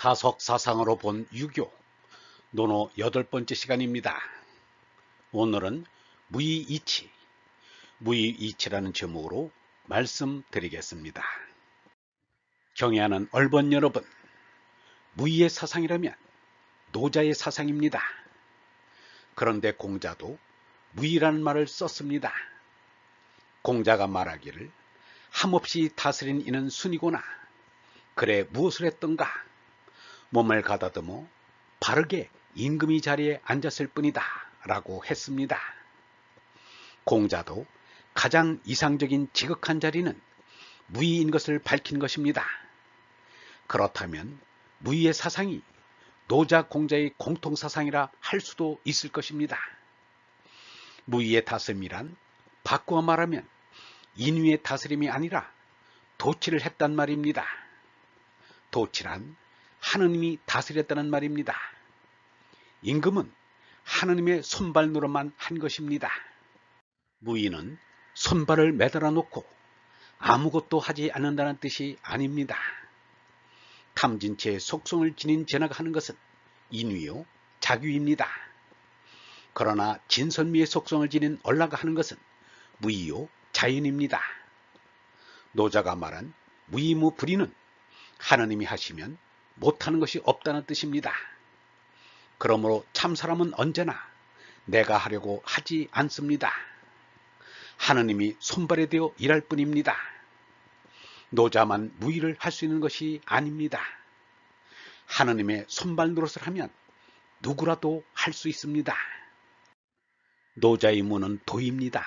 타석사상으로 본 유교, 논어 8번째 시간입니다. 오늘은 무의이치, 무의이치라는 제목으로 말씀드리겠습니다. 경애하는 얼번 여러분, 무의의 사상이라면 노자의 사상입니다. 그런데 공자도 무의라는 말을 썼습니다. 공자가 말하기를 함없이 다스린 이는 순이구나. 그래 무엇을 했던가? 몸을 가다듬어 바르게 임금이 자리에 앉았을 뿐이다 라고 했습니다. 공자도 가장 이상적인 지극한 자리는 무의인 것을 밝힌 것입니다. 그렇다면 무의의 사상이 노자 공자의 공통사상이라 할 수도 있을 것입니다. 무의의 다스림이란 바꾸어 말하면 인위의 다스림이 아니라 도치를 했단 말입니다. 도치란 하느님이 다스렸다는 말입니다. 임금은 하느님의 손발노릇만 한 것입니다. 무의는 손발을 매달아 놓고 아무것도 하지 않는다는 뜻이 아닙니다. 탐진체의 속성을 지닌 제나가 하는 것은 인위요 자규입니다. 그러나 진선미의 속성을 지닌 얼라가 하는 것은 무의요 자연입니다. 노자가 말한 무의무불의는 하느님이 하시면 못하는 것이 없다는 뜻입니다. 그러므로 참사람은 언제나 내가 하려고 하지 않습니다. 하느님이 손발에 대어 일할 뿐입니다. 노자만 무의를 할 수 있는 것이 아닙니다. 하느님의 손발 노릇을 하면 누구라도 할 수 있습니다. 노자의 무는 도입니다.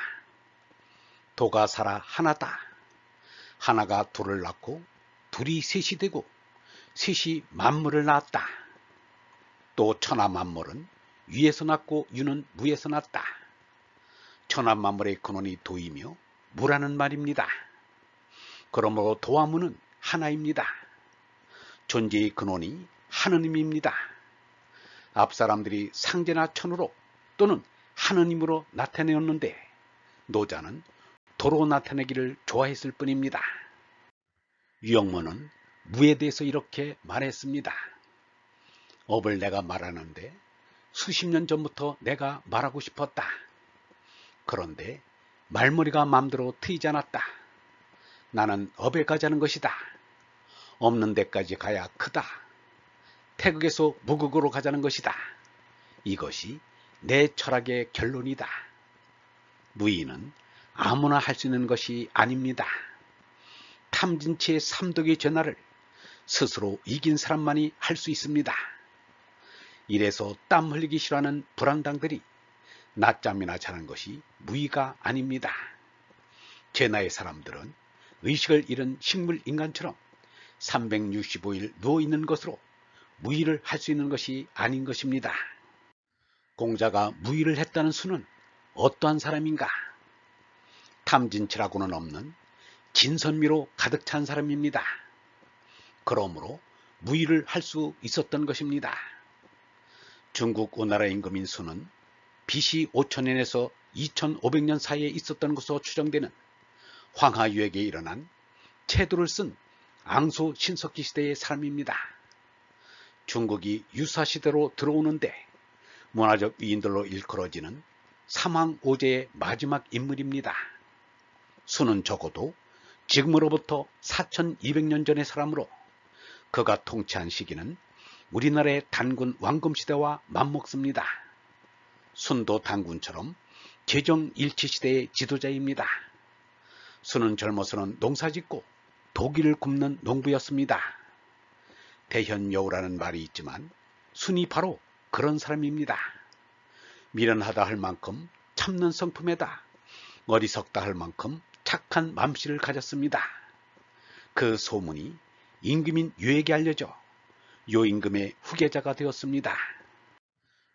도가 살아 하나다. 하나가 둘을 낳고 둘이 셋이 되고 셋이 만물을 낳았다. 또 천하 만물은 위에서 낳고 유는 무에서 낳았다. 천하 만물의 근원이 도이며 무라는 말입니다. 그러므로 도와 무는 하나입니다. 존재의 근원이 하느님입니다. 앞사람들이 상제나 천으로 또는 하느님으로 나타내었는데 노자는 도로 나타내기를 좋아했을 뿐입니다. 유영모는 무에 대해서 이렇게 말했습니다. 업을 내가 말하는데 수십 년 전부터 내가 말하고 싶었다. 그런데 말머리가 마음대로 트이지 않았다. 나는 업에 가자는 것이다. 없는 데까지 가야 크다. 태극에서 무극으로 가자는 것이다. 이것이 내 철학의 결론이다. 무의는 아무나 할 수 있는 것이 아닙니다. 탐진치의 삼독의 전화를 스스로 이긴 사람만이 할 수 있습니다. 이래서 땀 흘리기 싫어하는 불안당들이 낮잠이나 자는 것이 무의가 아닙니다. 제 나이 사람들은 의식을 잃은 식물인간처럼 365일 누워있는 것으로 무의를 할 수 있는 것이 아닌 것입니다. 공자가 무의를 했다는 수는 어떠한 사람인가? 탐진치라고는 없는 진선미로 가득 찬 사람입니다. 그러므로 무의를 할 수 있었던 것입니다. 중국 오나라 임금인 수는 BC 5000년에서 2500년 사이에 있었던 것으로 추정되는 황하유역에 일어난 채도를 쓴 앙소 신석기 시대의 사람입니다. 중국이 유사시대로 들어오는데 문화적 위인들로 일컬어지는 삼왕오제의 마지막 인물입니다. 수는 적어도 지금으로부터 4200년 전의 사람으로 그가 통치한 시기는 우리나라의 단군 왕금시대와 맞먹습니다. 순도 단군처럼 제정일치시대의 지도자입니다. 수는 젊어서는 농사짓고 도기를 굽는 농부였습니다. 대현여우라는 말이 있지만 순이 바로 그런 사람입니다. 미련하다 할 만큼 참는 성품에다 어리석다 할 만큼 착한 맘씨를 가졌습니다. 그 소문이 임금인 유에게 알려져 요임금의 후계자가 되었습니다.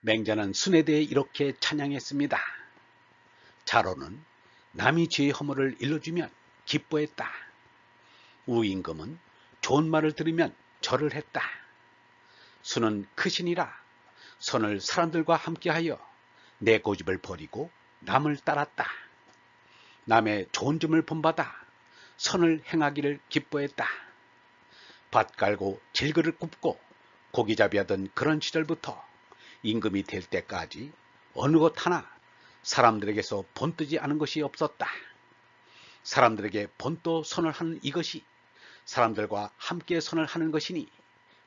맹자는 순에 대해 이렇게 찬양했습니다. 자로는 남이 죄의 허물을 일러주면 기뻐했다. 우임금은 좋은 말을 들으면 절을 했다. 수는 크신이라 선을 사람들과 함께하여 내 고집을 버리고 남을 따랐다. 남의 좋은 점을 본받아 선을 행하기를 기뻐했다. 밭 깔고 질그릇 굽고 고기잡이하던 그런 시절부터 임금이 될 때까지 어느 것 하나 사람들에게서 본뜨지 않은 것이 없었다. 사람들에게 본떠 선을 하는 이것이 사람들과 함께 선을 하는 것이니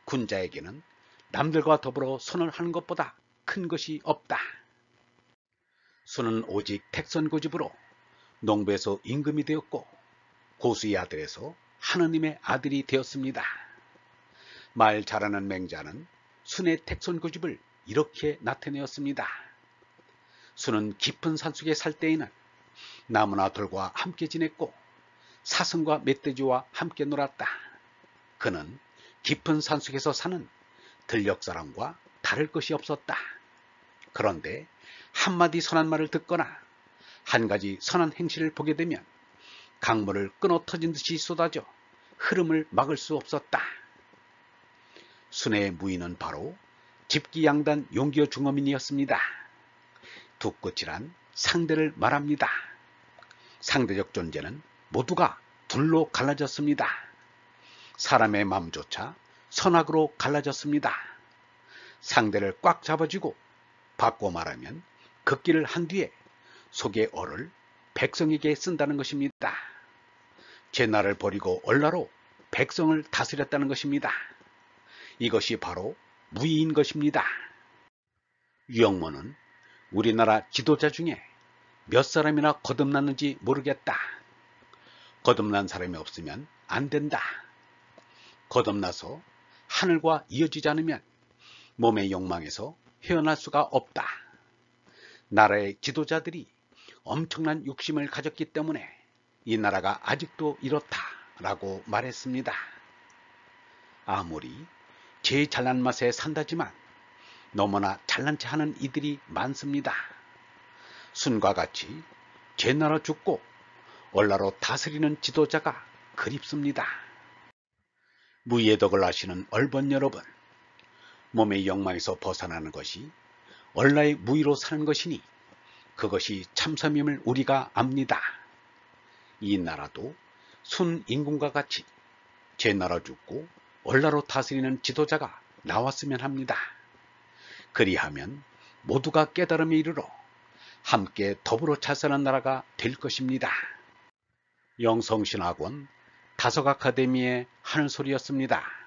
군자에게는 남들과 더불어 선을 하는 것보다 큰 것이 없다. 수는 오직 택선 고집으로 농부에서 임금이 되었고 고수의 아들에서 하느님의 아들이 되었습니다. 말 잘하는 맹자는 순의 택선 고집을 이렇게 나타내었습니다. 수는 깊은 산속에 살 때에는 나무나 돌과 함께 지냈고 사슴과 멧돼지와 함께 놀았다. 그는 깊은 산속에서 사는 들녘사람과 다를 것이 없었다. 그런데 한마디 선한 말을 듣거나 한 가지 선한 행실을 보게 되면 강물을 끊어 터진 듯이 쏟아져 흐름을 막을 수 없었다. 순의 무인은 바로 집기양단 용기어 중어민이었습니다. 두 끝이란 상대를 말합니다. 상대적 존재는 모두가 둘로 갈라졌습니다. 사람의 마음조차 선악으로 갈라졌습니다. 상대를 꽉 잡아주고 바꿔 말하면 걷기를 한 뒤에 속의 어를 백성에게 쓴다는 것입니다. 제나를 버리고 얼라로 백성을 다스렸다는 것입니다. 이것이 바로 무의인 것입니다. 유영모는 우리나라 지도자 중에 몇 사람이나 거듭났는지 모르겠다. 거듭난 사람이 없으면 안 된다. 거듭나서 하늘과 이어지지 않으면 몸의 욕망에서 헤어날 수가 없다. 나라의 지도자들이 엄청난 욕심을 가졌기 때문에 이 나라가 아직도 이렇다라고 말했습니다. 아무리 제 잘난 맛에 산다지만 너무나 잘난 체 하는 이들이 많습니다. 순과 같이 제나라 죽고 얼라로 다스리는 지도자가 그립습니다. 무의의 덕을 아시는 얼번 여러분, 몸의 욕망에서 벗어나는 것이 얼라의 무의로 사는 것이니 그것이 참섬임을 우리가 압니다. 이 나라도 순 임금과 같이 제나라 죽고 얼라로 다스리는 지도자가 나왔으면 합니다. 그리하면 모두가 깨달음에 이르러 함께 더불어 잘 사는 나라가 될 것입니다. 영성신학원 다석아카데미의 하늘소리였습니다.